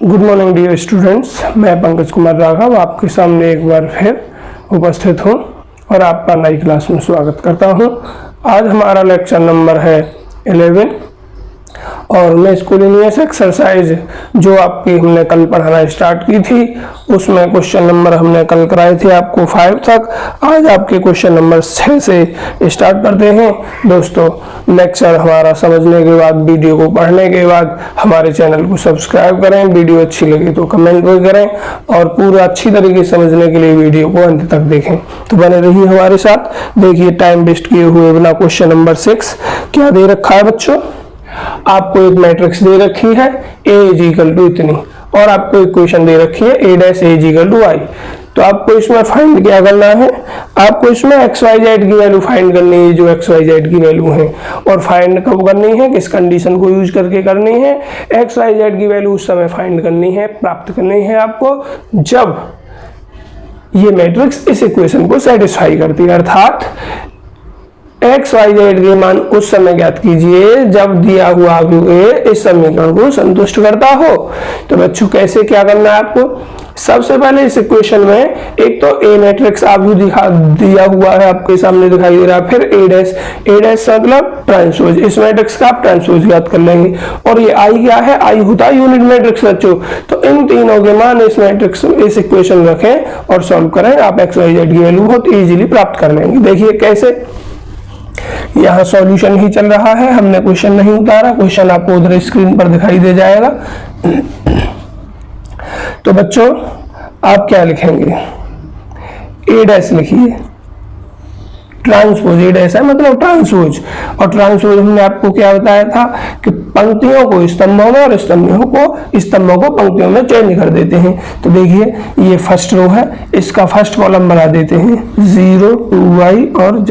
Good morning dear students, मैं पंकज कुमार राघव आपके सामने एक बार फिर उपस्थित हूं और आपका नई क्लास में स्वागत करता हूं। आज हमारा लेक्चर नंबर है 11 और मैं स्कूलिनियस एक्सरसाइज जो आपकी हमने कल पढ़ाना स्टार्ट की थी उसमें क्वेश्चन नंबर हमने कल कराए थे आपको 5 तक। आज आपके क्वेश्चन नंबर 6 से स्टार्ट करते हैं। दोस्तों, लेक्चर हमारा समझने के बाद, वीडियो को पढ़ने के बाद हमारे चैनल को सब्सक्राइब करें। वीडियो अच्छी लगी तो कमेंट भी करें और पूरा अच्छी तरीके से समझने के लिए वीडियो को अंत तक देखें। तो बने रहिए हमारे साथ। देखिए, टाइम वेस्ट किए हुए बिना क्वेश्चन नंबर 6 क्या दे रखा है बच्चों। आपको एक मैट्रिक्स दे रखी है a = इतनी और आपको इक्वेशन दे रखी है a' = i। तो आपको इसमें फाइंड क्या करना है, आपको इसमें x y z की वैल्यू फाइंड करनी है, जो x y z की वैल्यू है। और फाइंड कब करनी है, किस कंडीशन को यूज करके करनी है, x y z की वैल्यू उस समय फाइंड करनी है, प्राप्त करनी है आपको जब ये मैट्रिक्स इस इक्वेशन को सेटिस्फाई करती है। अर्थात x y z के मान उस समय ज्ञात कीजिए जब दिया हुआ अवयव इस समीकरण को संतुष्ट करता हो। तो बच्चों, कैसे क्या करना है आपको, सबसे पहले इस इक्वेशन में एक तो a मैट्रिक्स अवयव दिया हुआ है, आपके सामने दिखाई दे रहा है। फिर a' मतलब ट्रांसपोज, इस मैट्रिक्स का आप ट्रांसपोज ज्ञात कर लेंगे। और ये i क्या है, i होता है यूनिट मैट्रिक्स बच्चों। तो इन तीनों के मान इस मैट्रिक्स इस इक्वेशन रखें और सॉल्व करें, आप x y z की वैल्यू बहुत इजीली प्राप्त कर लेंगे। देखिए कैसे, यहाँ सॉल्यूशन ही चल रहा है, हमने क्वेश्चन नहीं उतारा। क्वेश्चन आपको उधर स्क्रीन पर दिखाई दे जाएगा। तो बच्चों, आप क्या लिखेंगे, a' लिखिए, ट्रांसपोज a' है मतलब ट्रांसपोज। और ट्रांसपोज हमने आपको क्या बताया था कि पंक्तियों को स्तंभों में और स्तंभों को पंक्तियों में चेंज कर देते हैं। तो देखिए, ये फर्स्ट रो है, इसका फर्स्ट कॉलम बना देते हैं 0 2y और z।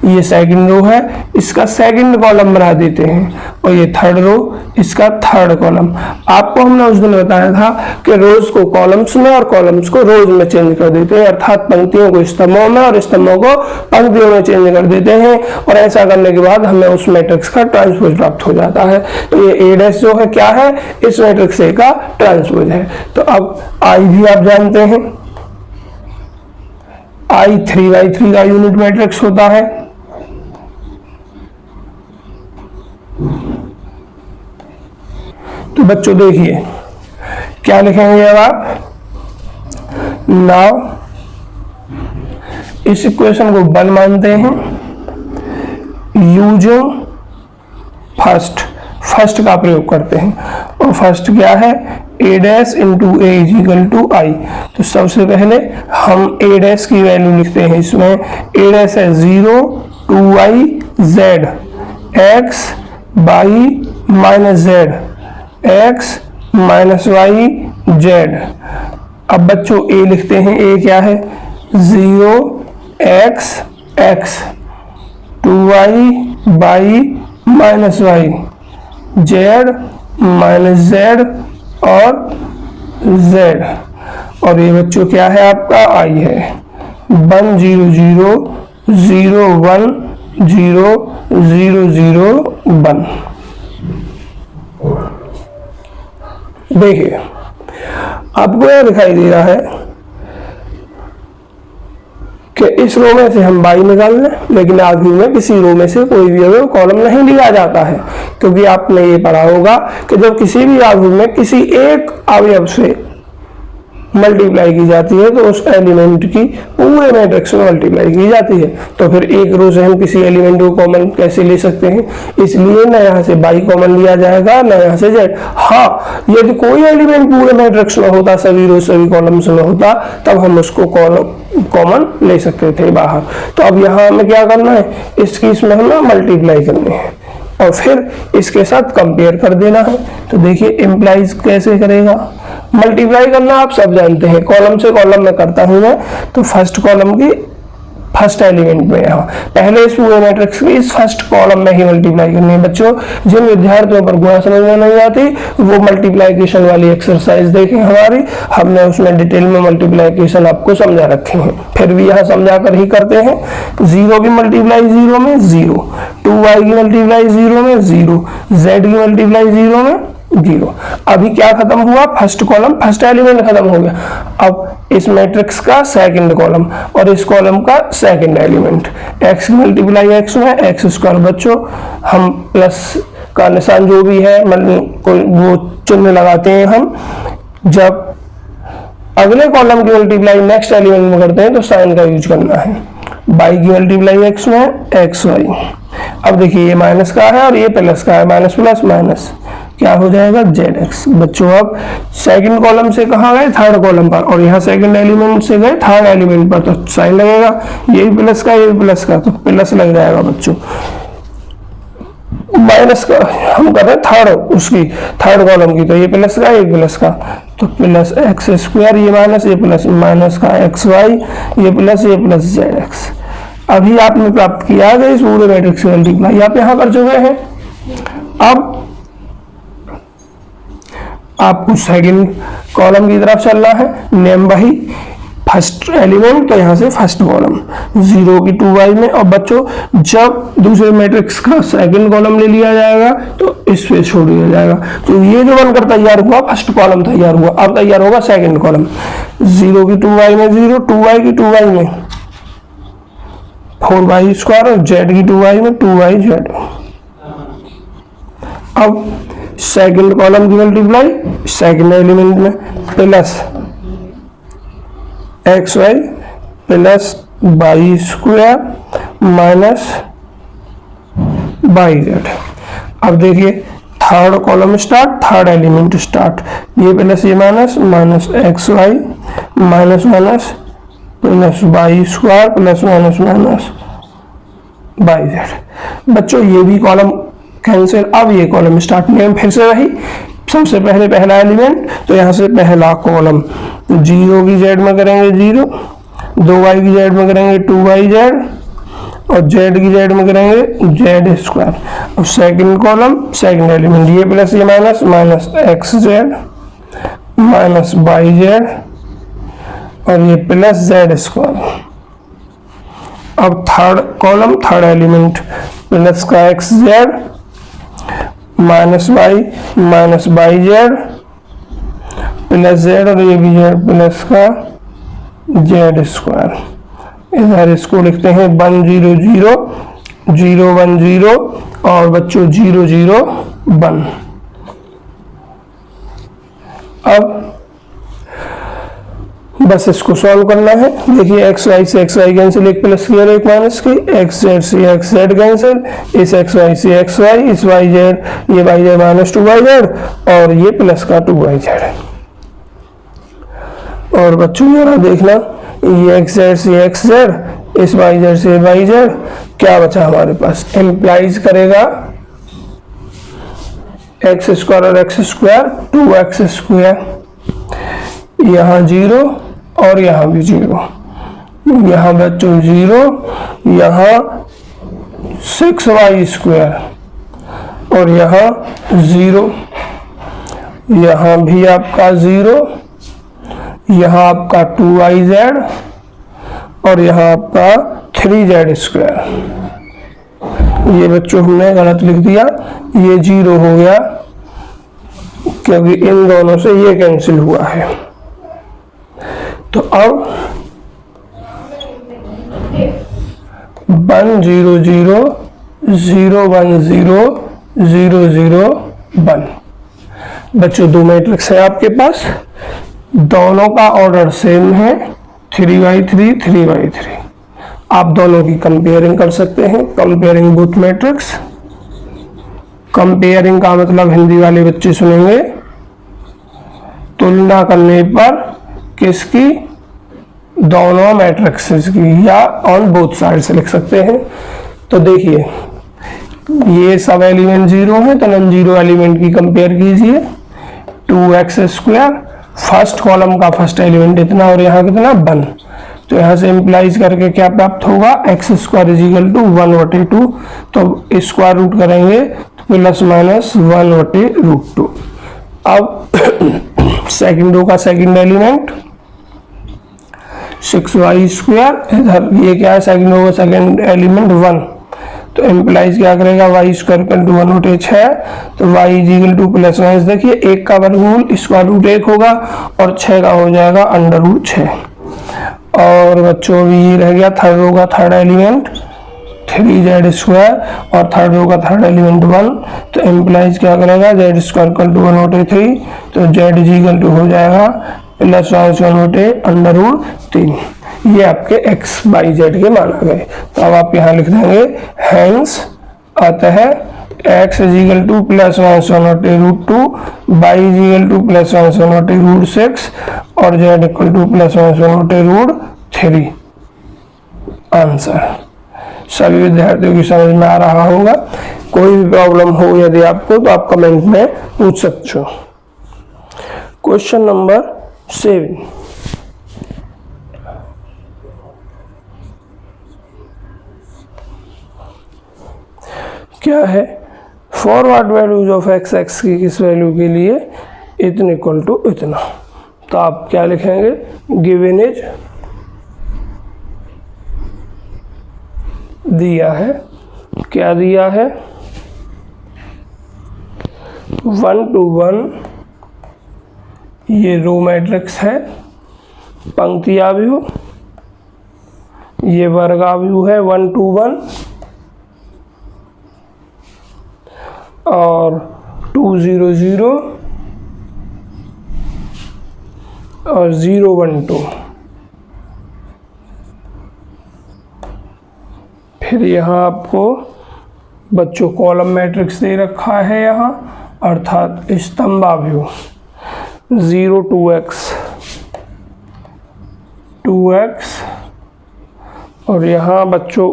ये सेकंड रो है, इसका सेकंड कॉलम बना देते हैं। और ये थर्ड रो, इसका थर्ड कॉलम। आपको हमने उस दिन बताया था कि रोज को कॉलम्स में और कॉलम्स को रोज में चेंज कर देते हैं, अर्थात पंक्तियों को स्तंभों में और स्तंभों को पंक्तियों में चेंज कर देते हैं। और ऐसा करने के बाद हमें उस मैट्रिक्स का ट्रांसपोज प्राप्त हो जाता है। तो ये a' जो है क्या है, इस मैट्रिक्स A का ट्रांसपोज है। तो अब I भी आप जानते हैं, I 3x3 का यूनिट मैट्रिक्स होता है। तो बच्चों देखिए क्या लिखेंगे अब आप, नाउ इस इक्वेशन को 1 मानते हैं, यूजिंग फर्स्ट का प्रयोग करते हैं। और फर्स्ट क्या है, a' × a = i। तो सबसे पहले हम a' की वैल्यू लिखते हैं। इसमें a' है 0 2y z x y - z x - y z। अब बच्चों a लिखते हैं, a क्या है 0 x x 2y y - y z z और z। और ये बच्चों क्या है आपका i है 1 0 0 0 1 0 0 0 1। देखिए, आपको यह दिखाई दे रहा है कि इस रो में से हम y निकाल लें, लेकिन आगे में किसी रो में से कोई भी अवयव कॉलम नहीं लिया जाता है। क्योंकि आपने ये पढ़ा होगा कि जब किसी भी अवयव में किसी एक अवयव से मल्टीप्लाई की जाती है तो उस एलिमेंट की पूरे मैट्रिक्स में मल्टीप्लाई की जाती है। तो फिर एक रो से हम किसी एलिमेंट को कॉमन कैसे ले सकते हैं, इसलिए ना यहाँ से y कॉमन लिया जाएगा ना यहाँ से z। हाँ, यदि कोई एलिमेंट पूरे मैट्रिक्स में होता, सभी रो सभी कॉलम्स में होता, तब हम उसको कॉमन ले सकते थे बाहर। तो अब यहाँ हमें क्या करना है, इसकी इसमें हमें मल्टीप्लाई करनी है और फिर इसके साथ कंपेयर कर देना है। तो देखिए इम्प्लाइज कैसे करेगा, मल्टीप्लाई करना आप सब जानते हैं, कॉलम से कॉलम में करता हूं मैं। तो फर्स्ट कॉलम की फर्स्ट एलिमेंट में यहाँ पहले इस पूरे मैट्रिक्स की इस फर्स्ट कॉलम में ही मल्टीप्लाई करनी है। बच्चों, जिन विद्यार्थियों पर गुणा समझ में नहीं आती वो मल्टीप्लिकेशन वाली एक्सरसाइज देखें हमारी, हमने उसमें डिटेल में मल्टीप्लिकेशन आपको समझा रखे हैं। फिर भी यहाँ समझा कर ही करते हैं। 0 की मल्टीप्लाई 0 में 0, 2y की मल्टीप्लाई 0 में 0, z की मल्टीप्लाई 0 में 0। अभी क्या खत्म हुआ, फर्स्ट कॉलम, फर्स्ट एलिमेंट खत्म हो गया। अब इस मैट्रिक्स का सेकंड कॉलम और इस कॉलम का second element, x multiply x में एक्स स्क्वायर। बच्चों हम प्लस का निशान जो भी है मतलब कोई वो चिन्ह लगाते हैं हम जब अगले कॉलम की मल्टीप्लाई नेक्स्ट एलिमेंट में करते हैं तो साइन का यूज करना है। y की मल्टीप्लाई x में एक्स वाई। अब देखिए ये माइनस का है और ये प्लस का है, माइनस प्लस माइनस क्या हो जाएगा zx। बच्चों अब सेकंड कॉलम से कहाँ गए, थर्ड कॉलम पर, और यहाँ सेकंड एलिमेंट से गए थर्ड एलिमेंट पर, तो साइन लगेगा, ये भी प्लस का ये भी प्लस का, तो प्लस लग जाएगा बच्चों। माइनस का हम कर रहे हैं थर्ड, उसकी थर्ड कॉलम की, तो ये प्लस का ये प्लस का, तो प्लस एक्स स्क्वायर, ये माइनस ये प्लस, माइनस का एक्स वाई, ये प्लस जेड एक्स। अभी आपने प्राप्त किया है इस पूरे मैट्रिक्स मल्टीप्लाई आप यहां कर चुके हैं। अब आपको सेकंड कॉलम की तरफ चलना है, नेम वही फर्स्ट एलिमेंट, तो यहाँ से फर्स्ट कॉलम 0 की 2y में। और बच्चों जब दूसरे मैट्रिक्स का सेकंड कॉलम ले लिया जाएगा तो इस पे छोड़ दिया जाएगा, तो ये जो बनकर तैयार हुआ फर्स्ट कॉलम तैयार हुआ। अब तैयार होगा सेकंड कॉलम, 0 की 2y में 0, 2y की 2y में 4y स्क्वायर और z की 2y में 2yz। अब सेकंड कॉलम की मल्टीप्लाई सेकंड एलिमेंट में plus x y plus y square minus y z. अब देखिए third column start, third element start, ये प्लस ये minus, minus x y minus minus plus y square plus minus minus y z. बच्चों ये भी column cancel. अब ये column start, name फिर से रही, सबसे पहले पहला एलिमेंट, तो यहाँ से पहला कॉलम 0 की जेड में करेंगे 0, 2y की जेड में करेंगे 2yz और z की जेड में करेंगे जेड स्क्वायर। अब सेकंड कॉलम सेकंड एलिमेंट, ये प्लस ये minus, minus x z minus y z और ये प्लस जेड स्क्वायर। अब third column third element, plus का x z minus y z plus z और ये भी जेड प्लस का जेड स्क्वायर। इधर इसको लिखते हैं 1 0 0 0 1 0 और बच्चों 0 0 1। अब बस इसको सॉल्व करना है। देखिए एक्स वाई से एक्स वाई कैंसिल, एक प्लस की और एक माइनस की, एक्स जेड से एक्स जेड कैंसिल, इस एक्स वाई से एक्स वाई, इस वाई जेड ये y z minus 2 y z और ये प्लस का 2 वाई जेड। और बच्चों जरा देखना ये एक्स जेड से एक्स जेड, इस वाई जेड से वाई जेड, क्या बचा हमारे पास, इम्प्लाइज करेगा एक्स स्क्वायर और एक्स स्क्वायर 2x स्क्वायर, यहाँ 0 और यहाँ भी 0, यहाँ बच्चों 0, यहाँ 6y स्क्वायर और यहाँ 0, यहाँ भी आपका 0, यहाँ आपका 2yz और यहाँ आपका 3z स्क्वायर। ये बच्चों हमने गलत लिख दिया, ये 0 हो गया क्योंकि इन दोनों से ये कैंसिल हुआ है। तो अब 1 0 0 0 1 0 0 0 1। बच्चों दो मैट्रिक्स है आपके पास, दोनों का ऑर्डर सेम है 3x3 3x3। आप दोनों की कंपेयरिंग कर सकते हैं, कंपेयरिंग बोथ मैट्रिक्स। कंपेयरिंग का मतलब हिंदी वाले बच्चे सुनेंगे तुलना करने पर किसकी, दोनों मैट्रिक्सेस की, या ऑन बोथ साइड से लिख सकते हैं। तो देखिए ये सब एलिमेंट 0 है तो नॉन जीरो एलिमेंट की कंपेयर कीजिए। 2x स्क्वायर फर्स्ट कॉलम का फर्स्ट एलिमेंट इतना और यहाँ कितना 1, तो यहाँ से इंप्लाइज करके क्या प्राप्त होगा, x square is equal to 1/2। तो स्क्वायर रूट करेंगे तो प्लस माइनस 1/√2। अब सेकंड रो का सेकंड एलिमेंट 6y स्क्वायर, इधर ये क्या है सेकंड रो का सेकंड एलिमेंट 1, तो एम्प्लाइज क्या करेगा, वाई स्क्वायर इक्वल टू 1/6 है, तो y is equal to plus minus, देखिए 1 का वर्गमूल स्क्वायर रूट 1 होगा और 6 का हो जाएगा अंडर रूट 6। और बच्चों अभी ये रह गया थर्ड रो का थर्ड एलिमेंट 3z स्क्वायर और थर्ड रो का थर्ड एलिमेंट 1, तो एम्प्लाइज क्या करेगा, z स्क्वायर इक्वल टू 1/3, तो z इज इक्वल टू हो जाएगा प्लस 1/8 अंडर रूट 3। ये आपके x y z के मान आ गए। तो अब आप यहाँ लिख देंगे हैंस अतः x is equal to plus 1/√2, y is equal to plus 1/√6 और z equal to plus 1/√3। Answer. सभी विद्यार्थियों की समझ में आ रहा होगा। कोई भी प्रॉब्लम हो यदि आपको तो आप कमेंट में पूछ सकते हो। क्वेश्चन नंबर 7, क्या है, forward values of x, x की किस वैल्यू के लिए इतने इक्वल टू इतना। तो आप क्या लिखेंगे, गिवन इज दिया है, क्या दिया है 1 to 1, ये रो मैट्रिक्स है, पंक्ति आव्यूह, ये वर्ग आव्यूह है 1 to 1 और 2 0 0 और 0 1 2। फिर यहाँ आपको बच्चों कॉलम मैट्रिक्स दे रखा है यहाँ, अर्थात स्तंभाव्यूह 0 2x 2x और यहाँ बच्चों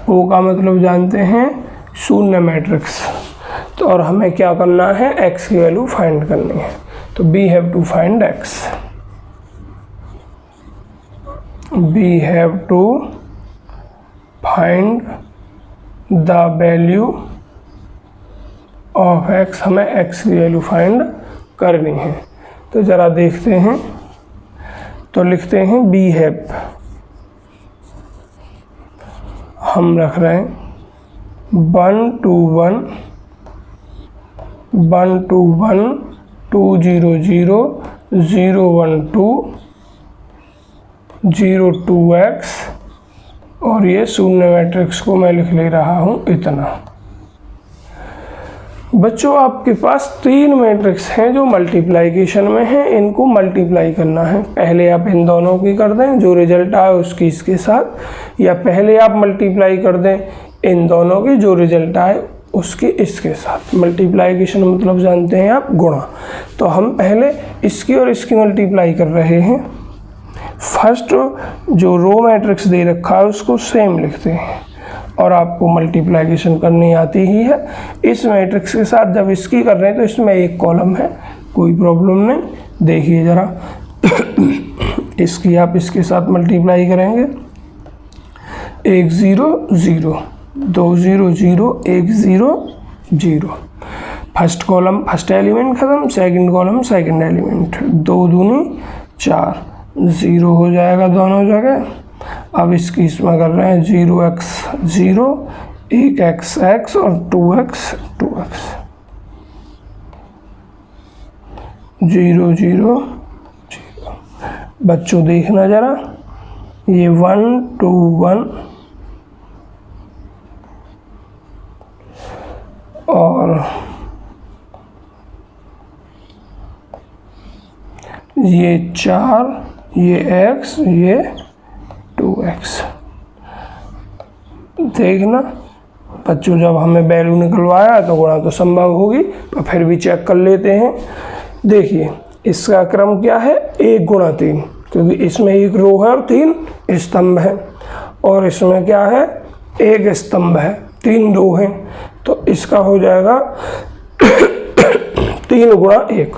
O का मतलब जानते हैं शून्य मैट्रिक्स। तो और हमें क्या करना है, x की वैल्यू फाइंड करनी है। तो we have to find x, we have to find the value of x, हमें x की वैल्यू फाइंड करनी है। तो ज़रा देखते हैं, तो लिखते हैं we have, हम रख रहे हैं 1 to 1 1 to 1 2 0 0 0 1 2 0 2x और ये शून्य मैट्रिक्स को मैं लिख ले रहा हूँ इतना। बच्चों आपके पास 3 मैट्रिक्स हैं जो मल्टीप्लाइकेशन में हैं, इनको मल्टीप्लाई करना है। पहले आप इन दोनों की कर दें, जो रिजल्ट आए उसकी इसके साथ, या पहले आप मल्टीप्लाई कर दें इन दोनों की, जो रिजल्ट आए उसके इसके साथ। मल्टीप्लाइकेशन मतलब जानते हैं आप गुणा। तो हम पहले इसकी और इसकी मल्टीप्लाई कर रहे हैं। फर्स्ट जो रो मैट्रिक्स दे रखा है उसको सेम लिखते हैं और आपको मल्टीप्लाइकेशन करनी आती ही है। इस मैट्रिक्स के साथ जब इसकी कर रहे हैं तो इसमें एक कॉलम है, कोई प्रॉब्लम नहीं। देखिए ज़रा इसकी आप इसके साथ मल्टीप्लाई करेंगे, 1 0 0 2 0 0 1 0 0। फर्स्ट कॉलम फर्स्ट एलिमेंट खत्म, सेकंड कॉलम सेकंड एलिमेंट, 2 दूनी 4, 0 हो जाएगा दोनों जगह। अब इसकी इसमें कर रहे हैं 0x 0 1x x और 2x 2x 0 0 0। बच्चों देखना ज़रा, ये 1 2 1 और ये 4, ये x, ये 2x। देखना बच्चों, जब हमें वैल्यू निकलवाया तो गुणा तो संभव होगी, पर फिर भी चेक कर लेते हैं। देखिए इसका क्रम क्या है, 1 गुणा 3, क्योंकि इसमें 1 रो है और 3 स्तंभ है, और इसमें क्या है 1 स्तंभ है 3 रो हैं। तो इसका हो जाएगा 3 गुणा 1,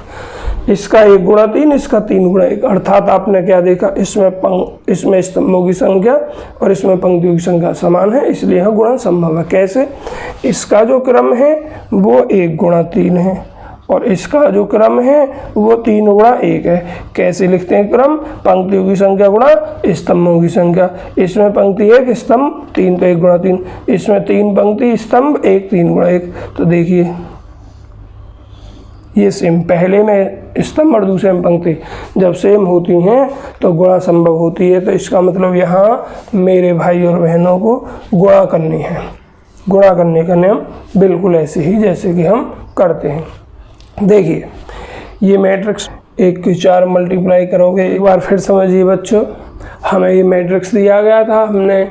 इसका 1 गुणा 3, इसका 3 गुणा 1। अर्थात आपने क्या देखा, इसमें स्तंभों की संख्या और इसमें पंक्तियों की संख्या समान है, इसलिए यह गुणा संभव है। कैसे, इसका जो क्रम है वो 1 गुणा 3 है और इसका जो क्रम है वो 3 गुणा 1 है। कैसे लिखते हैं क्रम? पंक्तियों की संख्या गुणा स्तंभों की संख्या। इसमें पंक्ति 1 स्तंभ 3 तो 1 गुणा 3, इसमें 3 पंक्ति स्तंभ 1 3 गुणा 1। तो देखिए ये सेम, पहले में स्तंभ और दूसरे में पंक्ति जब सेम होती हैं तो गुणा संभव होती है। तो इसका मतलब यहाँ मेरे भाई और बहनों को गुणा करनी है। गुणा करने का नियम बिल्कुल ऐसे ही जैसे कि हम करते हैं। देखिए ये मैट्रिक्स 1 की 4 मल्टीप्लाई करोगे, एक बार फिर समझिए बच्चों, हमें ये मैट्रिक्स दिया गया था, हमने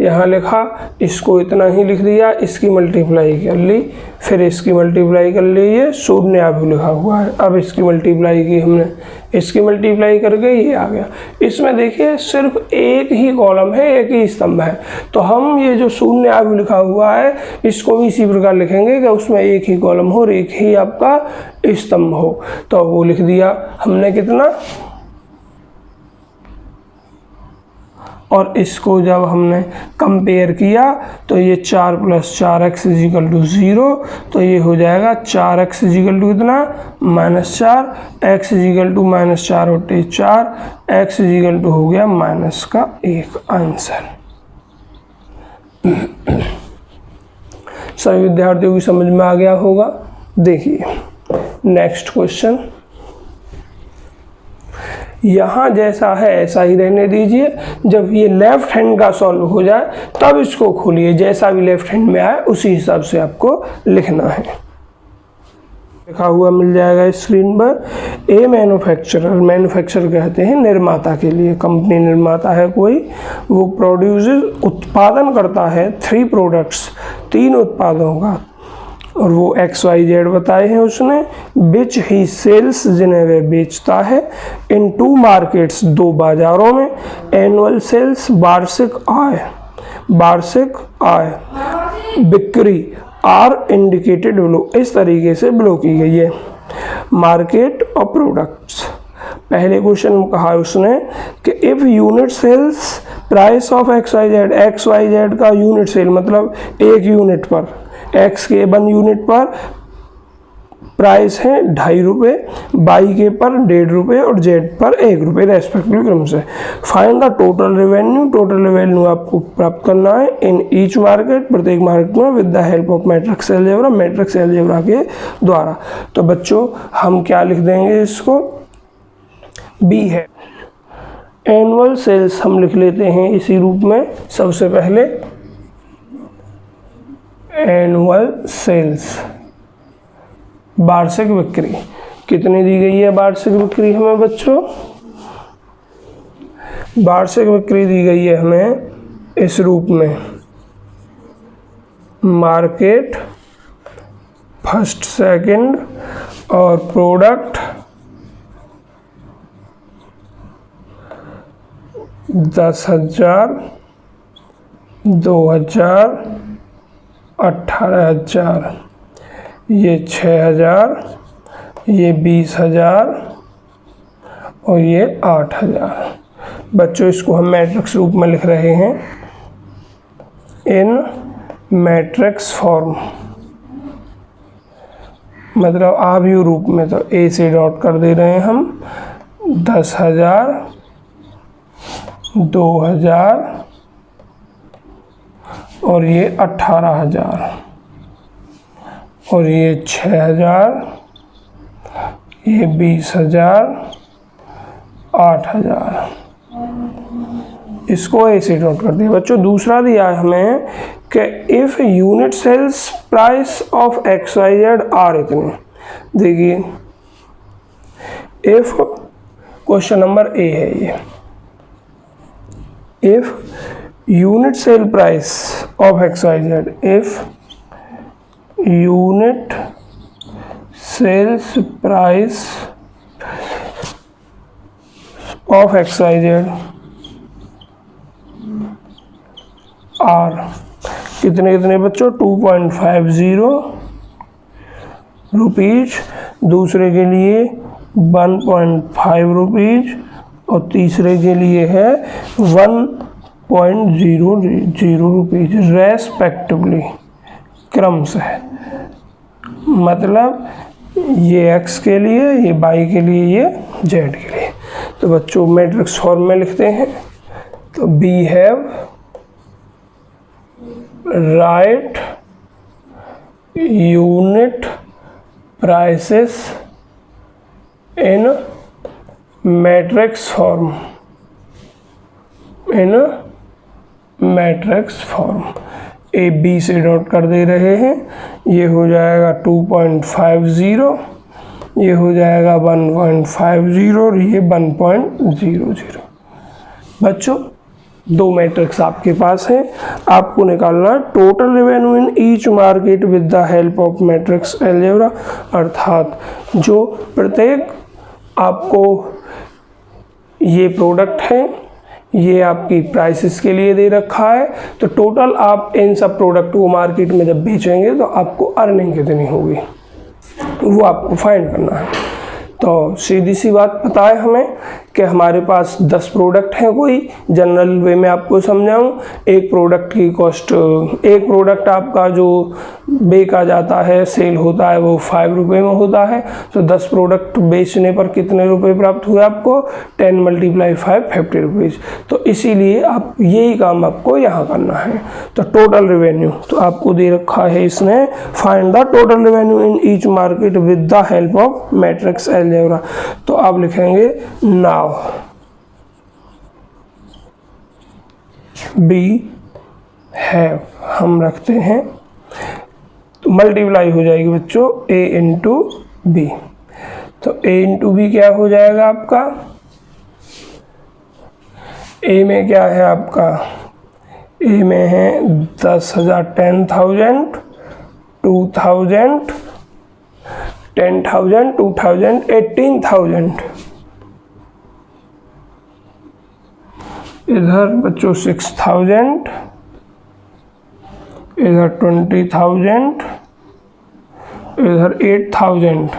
यहाँ लिखा, इसको इतना ही लिख दिया, इसकी मल्टीप्लाई कर ली, फिर इसकी मल्टीप्लाई कर ली, ये शून्य अभी लिखा हुआ है। अब इसकी मल्टीप्लाई की हमने, इसकी मल्टीप्लाई करके ये आ गया। इसमें देखिए सिर्फ एक ही कॉलम है, एक ही स्तंभ है, तो हम ये जो शून्य अभी लिखा हुआ है इसको भी इसी प्रकार लिखेंगे कि उसमें एक ही कॉलम हो और एक ही आपका स्तंभ हो। तो वो लिख दिया हमने कितना, और इसको जब हमने कंपेयर किया तो ये 4 + 4x = 0, तो ये हो जाएगा 4x = कितना -4, x = -4/4, x = हो गया -1 आंसर। सभी विद्यार्थियों की समझ में आ गया होगा। देखिए नेक्स्ट क्वेश्चन, यहाँ जैसा है ऐसा ही रहने दीजिए, जब ये लेफ्ट हैंड का सॉल्व हो जाए तब इसको खोलिए, जैसा भी लेफ्ट हैंड में आए उसी हिसाब से आपको लिखना है। लिखा हुआ मिल जाएगा स्क्रीन पर। ए मैन्युफैक्चरर, मैन्युफैक्चरर कहते हैं निर्माता के लिए, कंपनी निर्माता है कोई, वो प्रोड्यूसेस उत्पादन करता है 3 प्रोडक्ट्स, 3 उत्पादों का, और वो XYZ बताए हैं उसने, बिच ही सेल्स जिन्हें वह बेचता है, इन 2 मार्केट्स 2 बाजारों में, एनुअल सेल्स वार्षिक आय, वार्षिक आय, बिक्री आर इंडिकेटेड बिलो, इस तरीके से बिलो की गई है। मार्केट और प्रोडक्ट्स, पहले क्वेश्चन में कहा उसने कि if unit sales price of XYZ, XYZ का यूनिट सेल मतलब 1 यूनिट पर, x के 1 यूनिट पर प्राइस है 2.5 रुपये, y के पर 1.5 रुपये और z पर 1 रुपये रेस्पेक्टिव क्रम से। Find the total revenue, total revenue आपको प्राप्त करना है इन ईच मार्केट, प्रत्येक मार्केट में, with the help of matrix algebra, matrix algebra के द्वारा। तो बच्चों हम क्या लिख देंगे इसको, बी है एनुअल सेल्स, हम लिख लेते हैं इसी रूप में। सबसे पहले एनुअल सेल्स, वार्षिक बिक्री, कितनी दी गई है वार्षिक बिक्री हमें बच्चों? वार्षिक बिक्री दी गई है हमें इस रूप में, मार्केट, फर्स्ट सेकंड और प्रोडक्ट 10,000, 2,000, 18,000, ये 6,000, ये 20,000 और ये 8,000। बच्चों इसको हम मैट्रिक्स रूप में लिख रहे हैं, इन मैट्रिक्स फॉर्म, मतलब आव्यूह रूप में। तो ए से डॉट कर दे रहे हैं हम, 10,000, 2,000 और ये 18,000 और ये 6,000, ये 20,000, 8,000, इसको ऐसे नोट कर दिया बच्चों। दूसरा दिया है हमें कि if unit sales price of XYZ are इतने, देखिए इफ, क्वेश्चन नंबर ए है ये, if unit sale price of XYZ, if unit sales price of XYZ are कितने कितने बच्चों, 2.50 रुपीज, दूसरे के लिए 1.5 रुपीज और तीसरे के लिए है 1.00 रुपीज रेस्पेक्टिवली, क्रम से। मतलब ये x के लिए, ये y के लिए, ये z के लिए। तो बच्चों मैट्रिक्स फॉर्म में लिखते हैं, तो we have right unit prices in matrix form, in matrix form. A B से नोट कर दे रहे हैं, ये हो जाएगा 2.50, ये हो जाएगा 1.50 और ये 1.00। बच्चों दो मैट्रिक्स आपके पास हैं, आपको निकालना है total revenue in each market with the help of matrix algebra, अर्थात जो प्रत्येक आपको ये प्रोडक्ट है, ये आपकी प्राइसेस के लिए दे रखा है, तो टोटल आप इन सब प्रोडक्ट को मार्केट में जब बेचेंगे तो आपको अर्निंग कितनी होगी वो आपको फाइंड करना है। तो सीधी सी बात पता है हमें कि हमारे पास 10 प्रोडक्ट हैं, कोई जनरल वे में आपको समझाऊं। एक प्रोडक्ट की कॉस्ट, एक प्रोडक्ट आपका जो बेचा जाता है, सेल होता है, वो 5 रुपये में होता है। तो 10 प्रोडक्ट बेचने पर कितने रुपए प्राप्त हुए आपको? 10 × 5 50 रुपीज़। तो इसीलिए आप यही काम आपको यहाँ करना है। तो टोटल रेवेन्यू तो आपको दे रखा है इसने, find the total revenue in each market with the help of matrix algebra. तो आप लिखेंगे नाउ बी हैव, हम रखते हैं तो मल्टीप्लाई हो जाएगी बच्चों ए इंटू बी। तो ए इंटू बी क्या हो जाएगा आपका? ए में क्या है आपका? ए में है 10,000, 10,000, 2,000, 10,000, 2,000, 18,000। इधर बच्चों 6,000, इधर 20,000, इधर 8,000।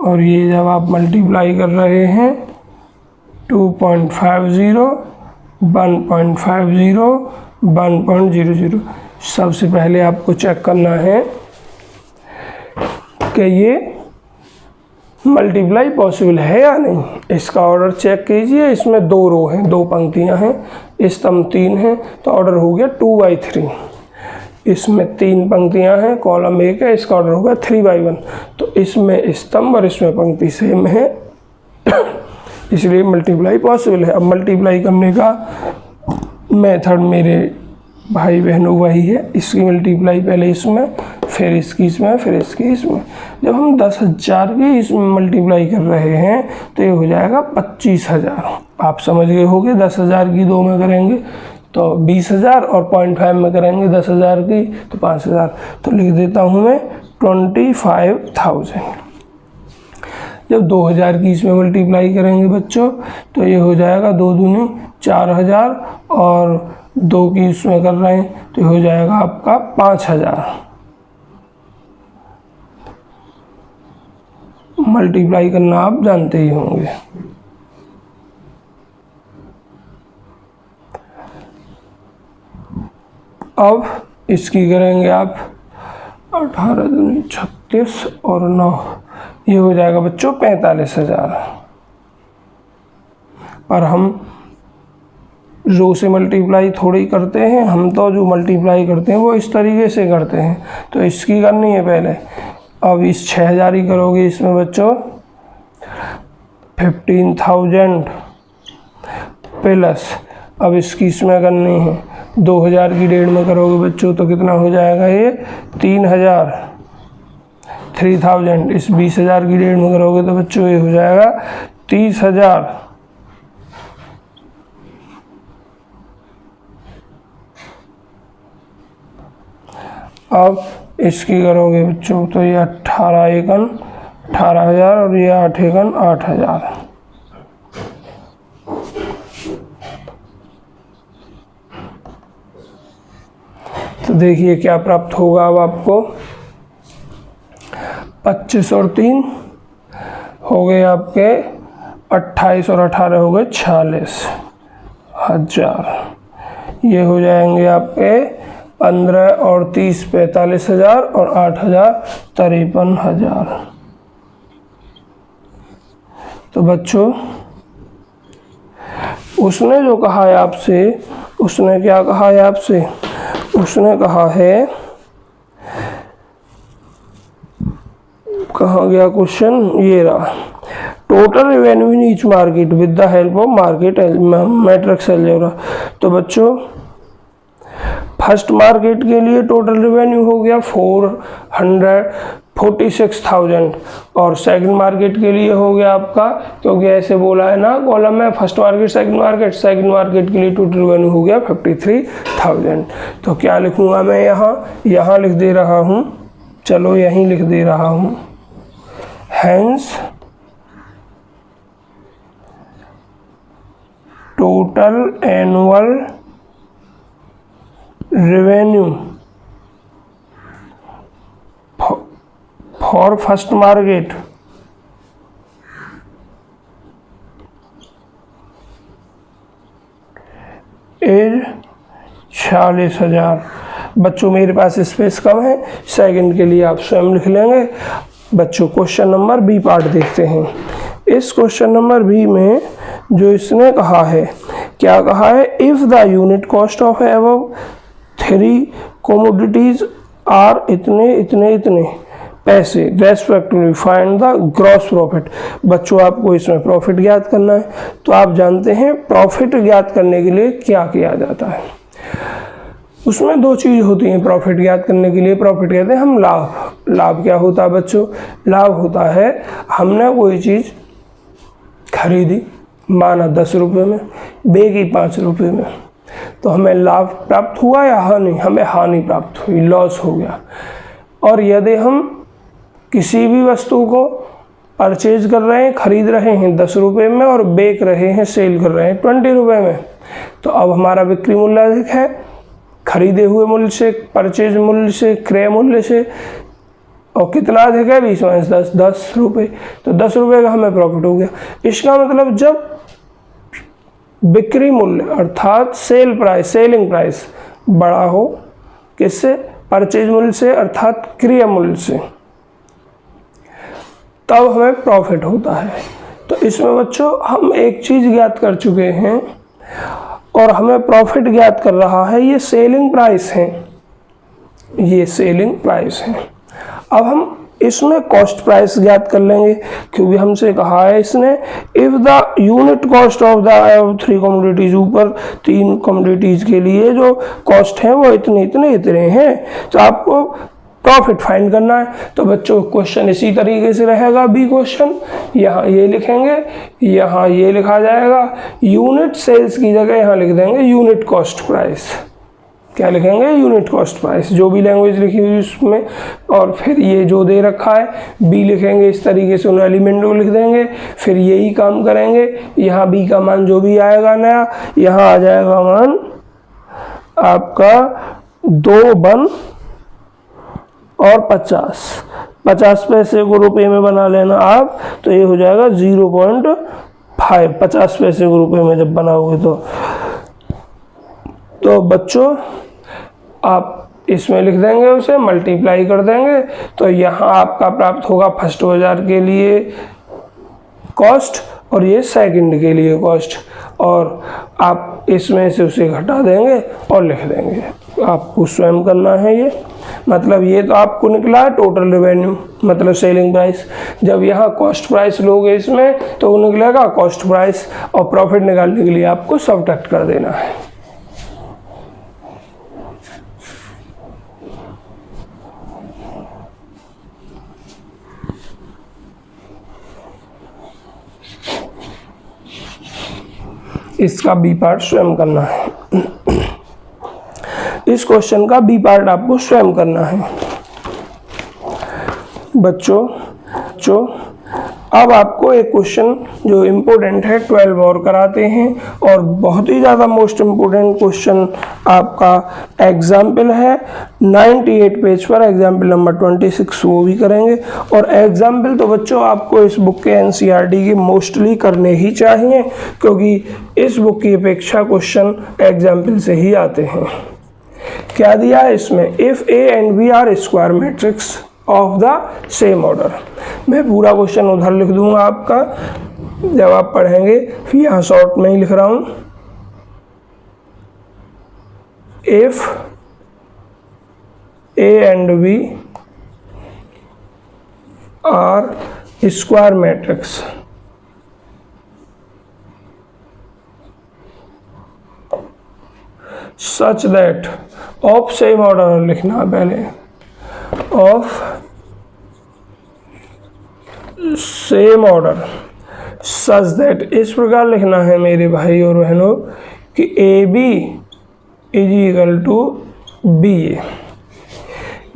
और ये जब आप मल्टीप्लाई कर रहे हैं 2.50, 1.50, 1.00, सबसे पहले आपको चेक करना है कि ये मल्टीप्लाई पॉसिबल है या नहीं। इसका ऑर्डर चेक कीजिए, इसमें 2 रो हैं, 2 पंक्तियां हैं, स्तंभ 3 हैं, तो ऑर्डर हो गया 2/3। इसमें 3 पंक्तियां हैं, कॉलम 1 है, इसका ऑर्डर होगा 3/1। तो इसमें स्तंभ और इसमें पंक्ति सेम है, इसलिए मल्टीप्लाई पॉसिबल है। अब मल्टीप्लाई करने का मेथड मेरे भाई बहनों वही है, इसकी मल्टीप्लाई पहले इसमें, फिर इसकी इसमें, फिर इसकी इसमें। जब हम 10,000 की इसमें मल्टीप्लाई कर रहे हैं तो ये हो जाएगा 25,000। आप समझ गए होंगे, 10,000 की 2 में करेंगे तो 20,000 और 0.5 में करेंगे 10,000 की तो 5,000। तो लिख देता हूँ मैं 25,000। जब 2,000 की इसमें मल्टीप्लाई करेंगे बच्चों तो ये हो जाएगा 2 दूनी 4,000 और 2 की इसमें कर रहे हैं तो हो जाएगा आपका 5,000। मल्टीप्लाई करना आप जानते ही होंगे। अब इसकी करेंगे आप 18 दूनी 36 और 9, ये हो जाएगा बच्चों 45,000। पर हम रो से मल्टीप्लाई थोड़ी करते हैं, हम तो जो मल्टीप्लाई करते हैं वो इस तरीके से करते हैं। तो इसकी करनी है पहले। अब इस 6,000 ही करोगे इसमें बच्चों 15,000 प्लस, अब इसकी इसमें करनी है 2,000 की 1.5 में करोगे बच्चों तो कितना हो जाएगा? ये 3,000, 3,000। इस 20,000 की 1.5 में करोगे तो बच्चों ये हो जाएगा 30,000। अब इसकी करोगे बच्चों तो ये 18 एकन 18,000 और ये 8 एकन 8,000। तो देखिए क्या प्राप्त होगा अब आपको। 25 और 3 हो गए आपके 28 और 18 हो गए 46,000। ये हो जाएंगे आपके 15 और 30 45,000 और 8,000 53,000। तो बच्चों उसने जो कहा है आपसे, उसने क्या कहा है आपसे, उसने कहा है, कहाँ गया क्वेश्चन, ये रहा, total revenue in each market with the help of market matrix algebra. तो बच्चों फर्स्ट मार्केट के लिए टोटल रेवेन्यू हो गया 446,000 और सेकंड मार्केट के लिए हो गया आपका, क्योंकि ऐसे बोला है ना कॉलम में, फर्स्ट मार्केट सेकंड मार्केट के लिए टोटल रेवेन्यू हो गया 53,000। तो क्या लिखूंगा मैं यहाँ लिख दे रहा हूँ, चलो यहीं लिख दे रहा हूँ, hence total annual revenue for first market is 46,000। बच्चों मेरे पास स्पेस कम है, सेकंड के लिए आप स्वयं लिख लेंगे। बच्चों क्वेश्चन नंबर बी पार्ट देखते हैं। इस क्वेश्चन नंबर बी में जो इसने कहा है, क्या कहा है, if the unit cost of above 3 commodities are इतने इतने इतने पैसे respectively find the gross profit. बच्चों आपको इसमें प्रॉफिट ज्ञात करना है, तो आप जानते हैं प्रॉफिट ज्ञात करने के लिए क्या किया जाता है। उसमें दो चीज़ होती हैं प्रॉफिट ज्ञात करने के लिए। प्रॉफिट कहते हैं हम लाभ क्या होता है बच्चों, लाभ होता है हमने कोई चीज़ खरीदी, माना 10 रुपये में, बेची 5 रुपये में, तो हमें लाभ प्राप्त हुआ या हानि, हमें हानि प्राप्त हुई, लॉस हो गया। और यदि हम किसी भी वस्तु को परचेज कर रहे हैं, खरीद रहे हैं 10 रुपये में और बेच रहे हैं, सेल कर रहे हैं 20 रुपये में, तो अब हमारा बिक्री मूल्य अधिक है खरीदे हुए मूल्य से, परचेज मूल्य से, क्रय मूल्य से, और कितना अधिक है 20 - 10 रुपये, तो 10 रुपये का हमें प्रॉफिट हो गया। इसका मतलब जब बिक्री मूल्य अर्थात सेलिंग प्राइस बड़ा हो, किससे, परचेज मूल्य से अर्थात क्रय मूल्य से, तब हमें प्रॉफिट होता है। तो इसमें बच्चों हम एक चीज़ ज्ञात कर चुके हैं और हमें प्रॉफिट ज्ञात कर रहा है, ये सेलिंग प्राइस है, ये सेलिंग प्राइस है। अब हम इसमें कॉस्ट प्राइस ज्ञात कर लेंगे, क्योंकि हमसे कहा है इसने if the unit cost of the 3 commodities, ऊपर 3 कमोडिटीज के लिए जो कॉस्ट है वो इतने इतने इतने हैं, तो आपको प्रॉफिट फाइंड करना है। तो बच्चों क्वेश्चन इसी तरीके से रहेगा, बी क्वेश्चन यहाँ ये लिखेंगे, यहाँ ये लिखा जाएगा, यूनिट सेल्स की जगह यहाँ लिख देंगे यूनिट कॉस्ट प्राइस। क्या लिखेंगे, यूनिट कॉस्ट प्राइस, जो भी लैंग्वेज लिखी हुई उसमें, और फिर ये जो दे रखा है बी लिखेंगे, इस तरीके से उन एलिमेंट को लिख देंगे, फिर यही काम करेंगे। यहाँ बी का मान जो भी आएगा नया, यहाँ आ जाएगा मान आपका 2 बन और 50 पैसे को रुपए में बना लेना आप, तो ये हो जाएगा 0.5, 50 पैसे को रुपए में जब बनाओगे तो बच्चों आप इसमें लिख देंगे, उसे मल्टीप्लाई कर देंगे, तो यहाँ आपका प्राप्त होगा फर्स्ट बाजार के लिए कॉस्ट और ये सेकंड के लिए कॉस्ट, और आप इसमें से उसे घटा देंगे और लिख देंगे। आपको स्वयं करना है ये, मतलब ये तो आपको निकला है टोटल रेवेन्यू मतलब सेलिंग प्राइस। जब यहाँ कॉस्ट प्राइस लोगे इसमें तो वो निकलेगा कॉस्ट प्राइस, और प्रॉफिट निकालने के लिए आपको सब्ट्रैक्ट कर देना है। इसका बी पार्ट स्वयं करना है। इस क्वेश्चन का बी पार्ट आपको स्वयं करना है। बच्चों अब आपको एक क्वेश्चन जो इम्पोर्टेंट है 12 और कराते हैं, और बहुत ही ज़्यादा मोस्ट इम्पोर्टेंट क्वेश्चन आपका एग्जाम्पल है 98 पेज पर, एग्जाम्पल नंबर 26 वो भी करेंगे। और एग्जाम्पल तो बच्चों आपको इस बुक के एनसीईआरटी के मोस्टली करने ही चाहिए, क्योंकि इस बुक की अपेक्षा क्वेश्चन एग्जाम्पल से ही आते हैं। क्या दिया है इसमें, if A and B are square matrix of the same order. मैं पूरा क्वेश्चन उधर लिख दूंगा आपका जब आप पढ़ेंगे, फिर यहाँ शॉर्ट में ही लिख रहा हूँ। If A and B are square matrix such that, of same order लिखना पहले, of same order such that, इस प्रकार लिखना है मेरे भाई और बहनों कि ए B is equal to B A,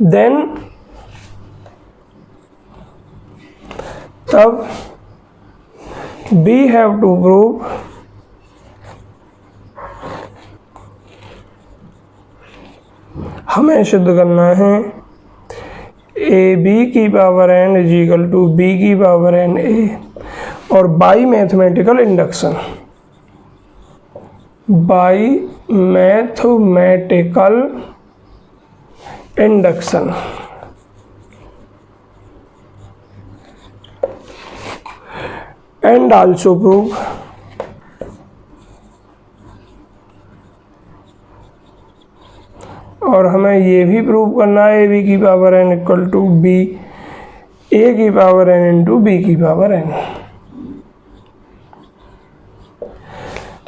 then तब बी हैव टू प्रूव हमें सिद्ध करना है ए बी की power n is equal to B की पावर एन ए, और by mathematical induction, by mathematical induction and also prove और हमें ये भी प्रूव करना है ए बी की power n equal to B a की पावर एन इंटू बी की पावर एन।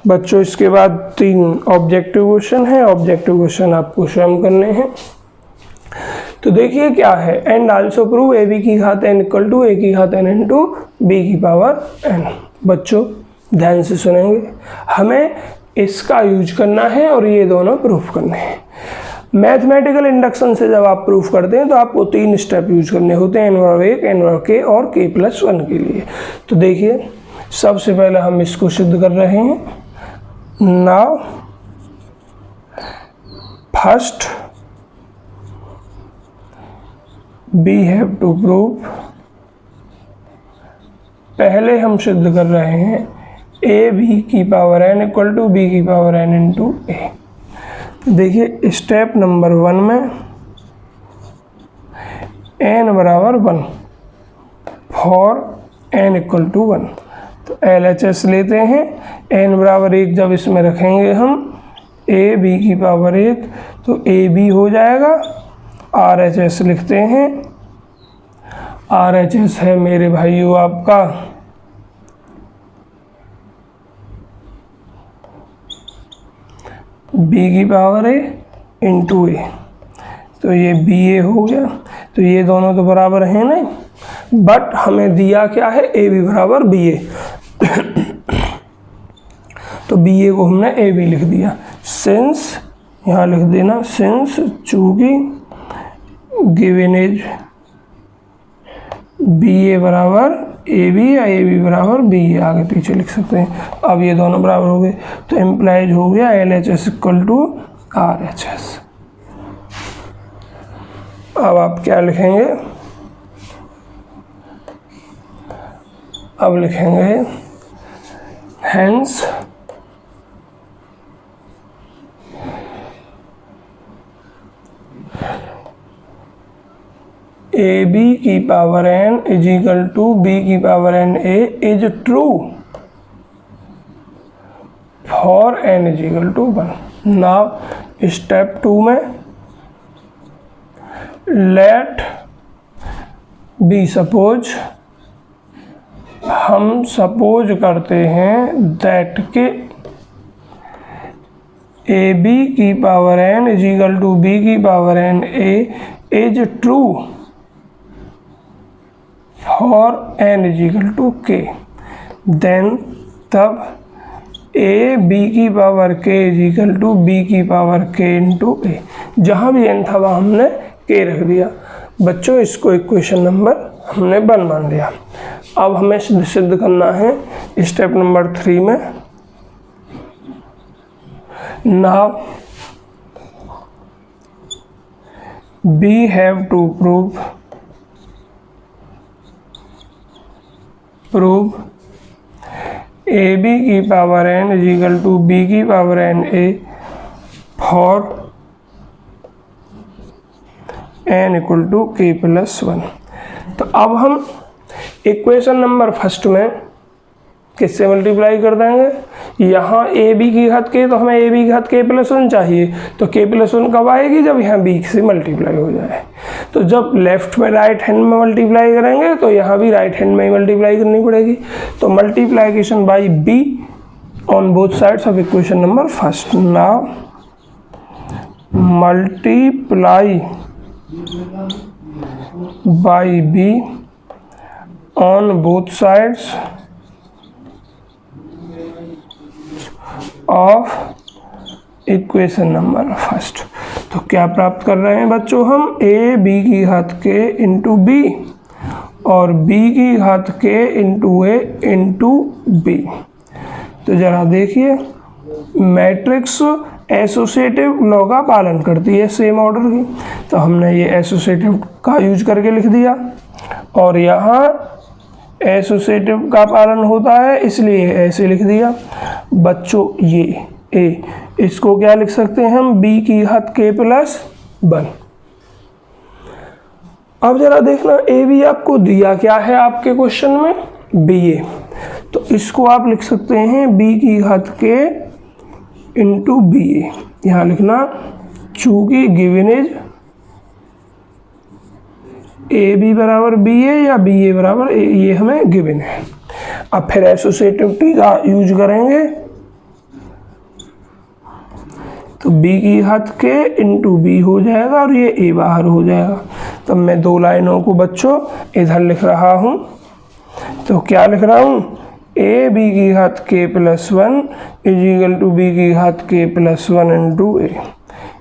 बच्चों इसके बाद 3 ऑब्जेक्टिव क्वेश्चन है, ऑब्जेक्टिव क्वेश्चन आपको स्वयं करने हैं। तो देखिए क्या है, and also prove a B की घात एन इक्वल टू ए की घात एन इंटू बी की पावर एन। बच्चों ध्यान से सुनेंगे, हमें इसका यूज करना है और ये दोनों प्रूफ करने हैं। मैथमेटिकल इंडक्शन से जब आप प्रूफ करते हैं तो आपको 3 स्टेप यूज करने होते हैं, n-1 n-k और k+1 के लिए। तो देखिए सबसे पहले हम इसको सिद्ध कर रहे हैं। Now first we have to prove, पहले हम सिद्ध कर रहे हैं ए बी की power n equal to B की पावर एन इंटू ए। देखिए स्टेप नंबर 1 में n बराबर 1 फॉर n इक्वल टू 1, तो LHS लेते हैं। n बराबर 1 जब इसमें रखेंगे हम ए बी की पावर 1 तो ए बी हो जाएगा। RHS लिखते हैं, RHS है मेरे भाइयों आपका बी की पावर ए इंटू ए, तो ये बी ए हो गया। तो ये दोनों तो बराबर हैं नहीं, बट हमें दिया क्या है, ए बी बराबर बी ए तो बी ए को हमने ए बी लिख दिया। सिंस, यहाँ लिख देना सिंस, चूंकि गिवन इज बी ए बराबर ए बी या ए बी बराबर बी ए, आगे पीछे लिख सकते हैं। अब ये दोनों बराबर हो गए तो इम्प्लाइज हो गया LHS इक्वल टू RHS। अब आप क्या लिखेंगे, अब लिखेंगे हेंस ए बी की power n is equal to B की power n a is true for n is equal to 1। Now step 2 में लेट बी सपोज, हम सपोज करते हैं दैट के ए बी की power n is equal to B की power n a is true for n is equal to k, then तब a B की power k is equal to B की power k into ए। जहाँ भी n था वहाँ हमने k रख दिया। बच्चों इसको इक्वेशन नंबर हमने 1 मान लिया। अब हमें सिद्ध करना है स्टेप नंबर 3 में। Now we have to prove a B की power n is equal to B की power n a for n equal to k+1। तो अब हम इक्वेशन नंबर फर्स्ट में किससे मल्टीप्लाई कर देंगे, यहाँ ए बी की घात k, तो हमें ए बी की घात k+1 चाहिए, तो k+1 कब आएगी, जब यहाँ b से मल्टीप्लाई हो जाए। तो जब लेफ्ट में राइट हैंड में मल्टीप्लाई करेंगे तो यहाँ भी राइट हैंड में ही मल्टीप्लाई करनी पड़ेगी। तो multiplication by b on both sides of equation number first. Now multiply by b on both sides of equation number first. तो क्या प्राप्त कर रहे हैं बच्चों, हम ए बी की घात के इंटू बी और बी की घात के इंटू ए इंटू बी। तो जरा देखिए, मैट्रिक्स एसोसिएटिव लॉ का पालन करती है सेम ऑर्डर की, तो हमने ये एसोसिएटिव का यूज करके लिख दिया, और यहाँ एसोसिएटिव का पालन होता है इसलिए ऐसे लिख दिया। बच्चों ये ए, इसको क्या लिख सकते हैं हम, b की घात k+1। अब जरा देखना, ए बी आपको दिया क्या है आपके क्वेश्चन में, बी ए, तो इसको आप लिख सकते हैं b की घात k इंटू बी ए। यहाँ लिखना चूंकि गिवन इज ए बी बराबर बी ए या बी ए बराबर ए, ये हमें गिवन है। अब फिर एसोसिएटिविटी का यूज करेंगे, तो b की घात k इंटू बी हो जाएगा और ये a बाहर हो जाएगा। तब मैं दो लाइनों को बच्चों इधर लिख रहा हूँ, तो क्या लिख रहा हूँ, a b की घात k+1 is equal to b की घात k+1 इंटू a।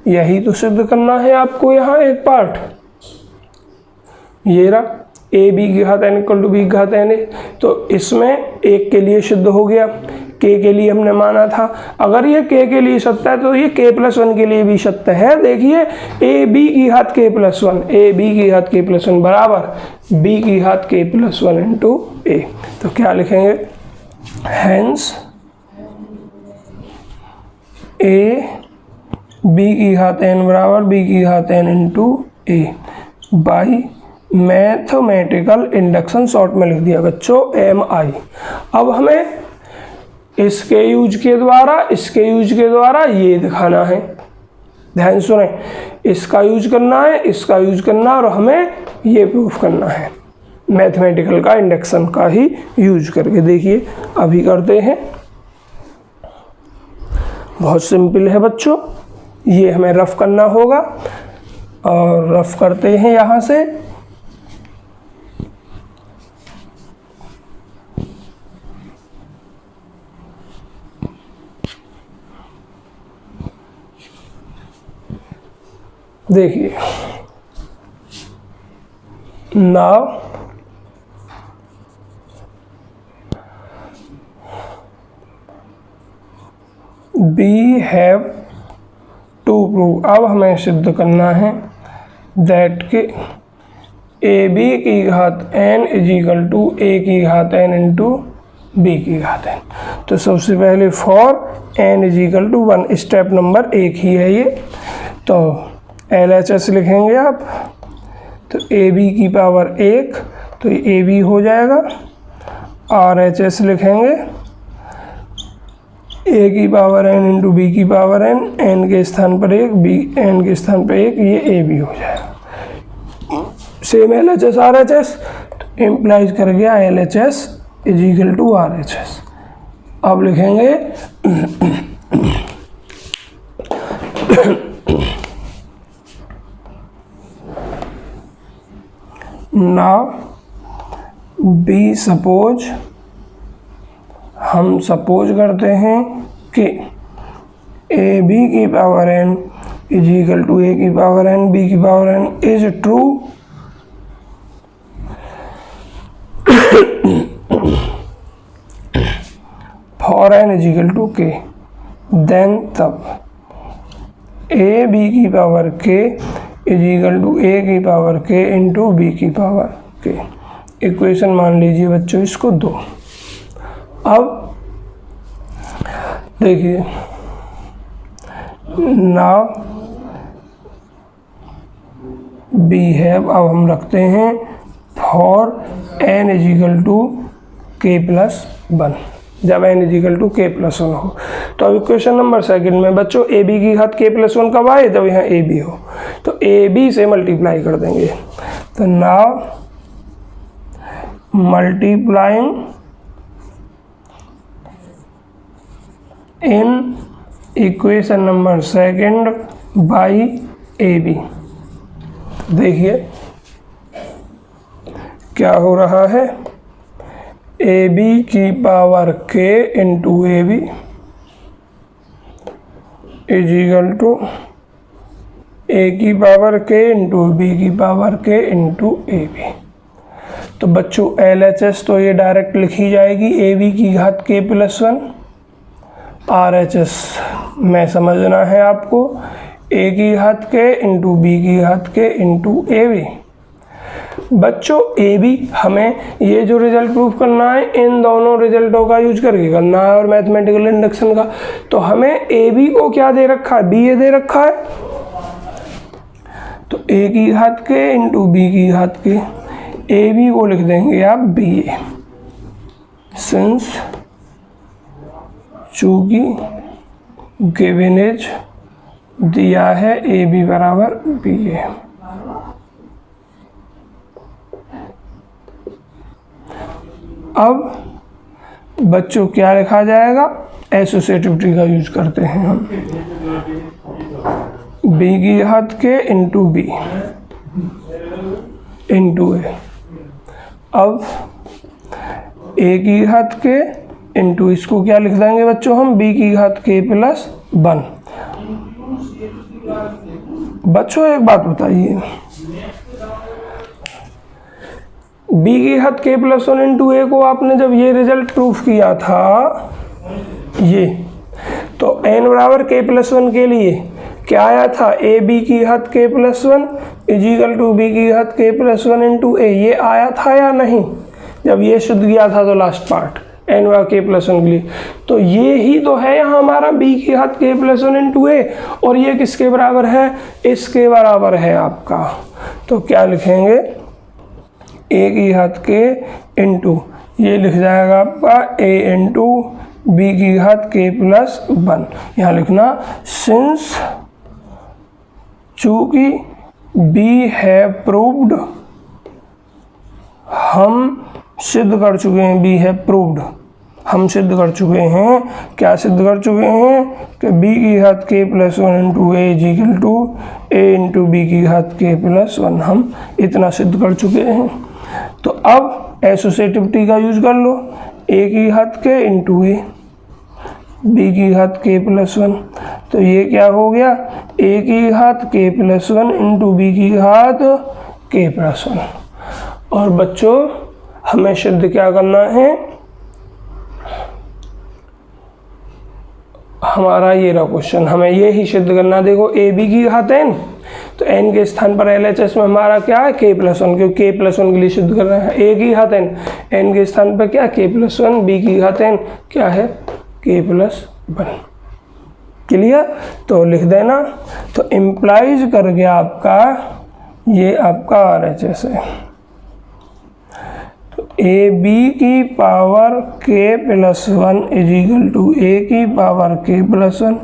यही तो सिद्ध करना है आपको यहाँ एक पार्ट, ये रहा ए बी की घात n इक्वल टू बी की घात n। तो इसमें एक के लिए सिद्ध हो गया, k के लिए हमने माना था, अगर ये k के लिए सत्य है तो ये k+1 के लिए भी सत्य है। देखिए ए बी की घात k+1, ए बी की घात k+1 बराबर b की घात k+1 इंटू ए। तो क्या लिखेंगे, हैंस ए बी की घात n बराबर b की घात n into A by mathematical induction, short में लिख दिया बच्चों MI। अब हमें इसके यूज के द्वारा ये दिखाना है, ध्यान सुने, इसका यूज करना है, इसका यूज करना है, और हमें ये प्रूफ करना है मैथमेटिकल का इंडक्शन का ही यूज करके। देखिए अभी करते हैं, बहुत सिंपल है बच्चों, ये हमें रफ करना होगा और रफ करते हैं यहाँ से। देखिए now we have to prove, अब हमें सिद्ध करना है दैट के ए बी की घात n is equal to a की घात n इंटू बी की घात n। तो सबसे पहले for n is equal to 1, step number 1 ही है ये, तो LHS लिखेंगे आप, तो ए बी की पावर 1, तो ए बी हो जाएगा। RHS लिखेंगे ए की पावर n इंटू बी की पावर n, n के स्थान पर 1, बी n के स्थान पर 1, ये ए बी हो जाएगा। सेम LHS RHS, तो इम्प्लाइज कर गया LHS is equal to RHS। अब लिखेंगे नाउ बी सपोज, हम सपोज करते हैं कि ए बी की power n is equal to a की पावर n बी की power n is true for n is equal to k, then तब ए बी की power k is equal to a की power k into B की power k। Equation मान लीजिए बच्चों इसको 2। अब देखिए नाउ बी है। अब हम रखते हैं for n is equal to k+1, जब n इजिकल टू k+1 हो। तो अभी क्वेश्चन नंबर सेकंड में बच्चों ए बी की घात k+1 कब आए, जब यहाँ ए बी हो, तो ए बी से मल्टीप्लाई कर देंगे। तो now multiplying in equation number second by a b. देखिए क्या हो रहा है, ए बी की power k into a b is equal to a की पावर k इंटू बी की power k into a b. तो बच्चों LHS तो ये डायरेक्ट लिखी जाएगी, ए बी की घात k+1, RHS में समझना है आपको, ए की घात k इंटू बी की घात k इंटू ए बी। बच्चों ए बी हमें ये जो रिजल्ट प्रूफ करना है इन दोनों रिजल्टों का यूज करके करना है और मैथमेटिकल इंडक्शन का। तो हमें ए बी को क्या दे रखा है, बी ए दे रखा है, तो ए की घात के इंटू बी की घात के, ए बी को लिख देंगे आप बी ए, सिंस चूंकि गिवन एज दिया है ए बी बराबर बी ए। अब बच्चों क्या लिखा जाएगा, एसोसिएटिविटी का यूज करते हैं हम, बी की घात के इंटू बी इंटू ए। अब ए की घात के इंटू इसको क्या लिख देंगे बच्चों हम, बी की घात k+1। बच्चों एक बात बताइए, बी की घात k+1 इंटू ए को आपने जब ये रिजल्ट प्रूफ किया था ये, तो n बराबर k+1 के लिए क्या आया था, ए बी की घात k+1 इजिकल टू बी की घात k+1 इंटू ए, ये आया था या नहीं, जब ये शुद्ध गया था तो लास्ट पार्ट n बराबर k+1 के लिए। तो ये ही तो है यहाँ हमारा b की घात k+1 इंटू ए, और ये किसके बराबर है, इसके बराबर है आपका। तो क्या लिखेंगे, ए की घात के इंटू ये लिख जाएगा आपका ए इंटू बी की घात k+1। यहाँ लिखना सिंस चूंकि बी है प्रूव्ड, हम सिद्ध कर चुके हैं, बी है प्रूव्ड, हम सिद्ध कर चुके हैं, क्या सिद्ध कर चुके हैं कि बी की घात k+1 into A is equal to A into B की घात k+1, हम इतना सिद्ध कर चुके हैं। तो अब एसोसिएटिविटी का यूज कर लो, ए की घात के इंटू ए, बी की घात k+1, तो ये क्या हो गया, ए की घात k+1 इंटू बी की घात k+1। और बच्चों हमें सिद्ध क्या करना है, हमारा ये रहा क्वेश्चन, हमें ये ही सिद्ध करना। देखो ए बी की घात n, तो n के स्थान पर LHS में हमारा क्या है k+1, क्योंकि k+1 के लिए सिद्ध कर रहे हैं। a की घात n के स्थान पर क्या k+1, b की घात n क्या है k+1। क्लियर, तो लिख देना। तो इम्प्लाइज कर गया आपका ये आपका RHS है। तो ए बी की power k+1 is equal to a की पावर k+1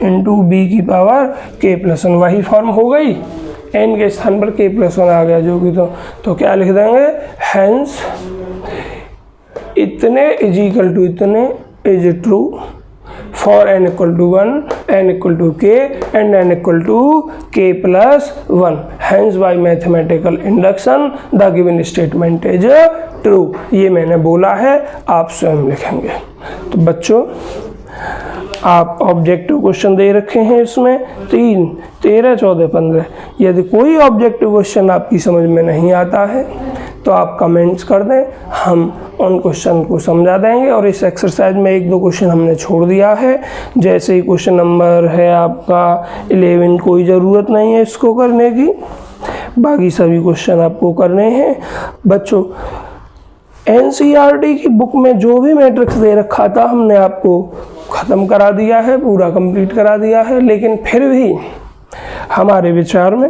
इंटू बी की पावर k+1, वही फॉर्म हो गई, n के स्थान पर k+1 आ गया जो कि। तो क्या लिख देंगे, हैंस इतने इजिकल टू इतने is true for n equal to 1, n equal to k and n equal to k+1, hence by mathematical induction the given statement is true. ये मैंने बोला है, आप स्वयं लिखेंगे। तो बच्चों आप ऑब्जेक्टिव क्वेश्चन दे रखे हैं इसमें 3, 13, 14, 15। यदि कोई ऑब्जेक्टिव क्वेश्चन आपकी समझ में नहीं आता है तो आप कमेंट्स कर दें, हम उन क्वेश्चन को समझा देंगे। और इस एक्सरसाइज में 1-2 क्वेश्चन हमने छोड़ दिया है, जैसे ही क्वेश्चन नंबर है आपका 11, कोई ज़रूरत नहीं है इसको करने की, बाकी सभी क्वेश्चन आपको करने हैं। बच्चों NCERT की बुक में जो भी मैट्रिक्स दे रखा था हमने आपको ख़त्म करा दिया है, पूरा कंप्लीट करा दिया है, लेकिन फिर भी हमारे विचार में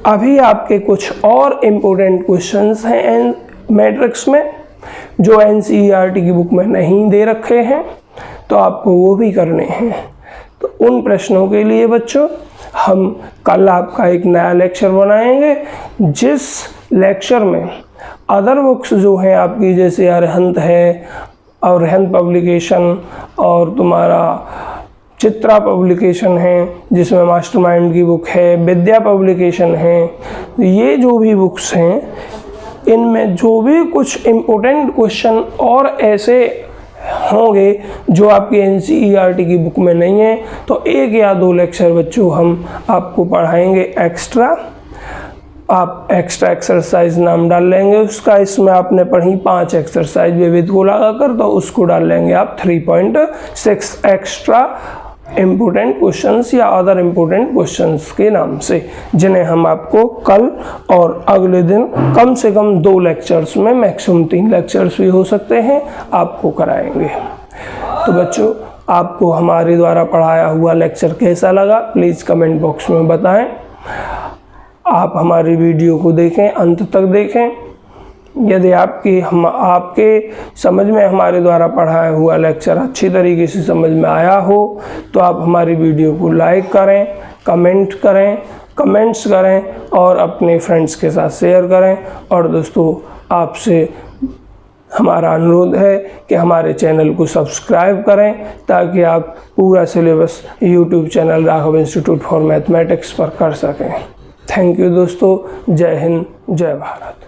अभी आपके कुछ और इम्पोर्टेंट क्वेश्चंस हैं मैट्रिक्स में जो एनसीईआरटी की बुक में नहीं दे रखे हैं, तो आपको वो भी करने हैं। तो उन प्रश्नों के लिए बच्चों हम कल आपका एक नया लेक्चर बनाएंगे, जिस लेक्चर में अदर बुक्स जो हैं आपकी, जैसे अरिहंत है और अरिहंत पब्लिकेशन और तुम्हारा चित्रा पब्लिकेशन है जिसमें मास्टरमाइंड की बुक है, विद्या पब्लिकेशन है, ये जो भी बुक्स हैं इनमें जो भी कुछ इम्पोर्टेंट क्वेश्चन और ऐसे होंगे जो आपकी एनसीईआरटी की बुक में नहीं है, तो 1 या 2 लेक्चर बच्चों हम आपको पढ़ाएंगे एक्स्ट्रा। आप एक्स्ट्रा एक्सरसाइज नाम डाल लेंगे उसका, इसमें आपने पढ़ी 5 एक्सरसाइज विविध को लगाकर, तो उसको डाल लेंगे आप 3.6 एक्स्ट्रा इम्पोर्टेंट क्वेश्चंस या अदर इम्पोर्टेंट क्वेश्चंस के नाम से, जिन्हें हम आपको कल और अगले दिन कम से कम 2 लेक्चर्स में, मैक्सिमम 3 लेक्चर्स भी हो सकते हैं, आपको कराएंगे। तो बच्चों आपको हमारे द्वारा पढ़ाया हुआ लेक्चर कैसा लगा प्लीज़ कमेंट बॉक्स में बताएं। आप हमारी वीडियो को देखें, अंत तक देखें। यदि आपके समझ में हमारे द्वारा पढ़ाया हुआ लेक्चर अच्छी तरीके से समझ में आया हो, तो आप हमारी वीडियो को लाइक करें, कमेंट्स करें और अपने फ्रेंड्स के साथ शेयर करें। और दोस्तों आपसे हमारा अनुरोध है कि हमारे चैनल को सब्सक्राइब करें ताकि आप पूरा syllabus YouTube channel Raghav institute for mathematics पर कर सकें। थैंक यू दोस्तों। जय हिंद, जय भारत।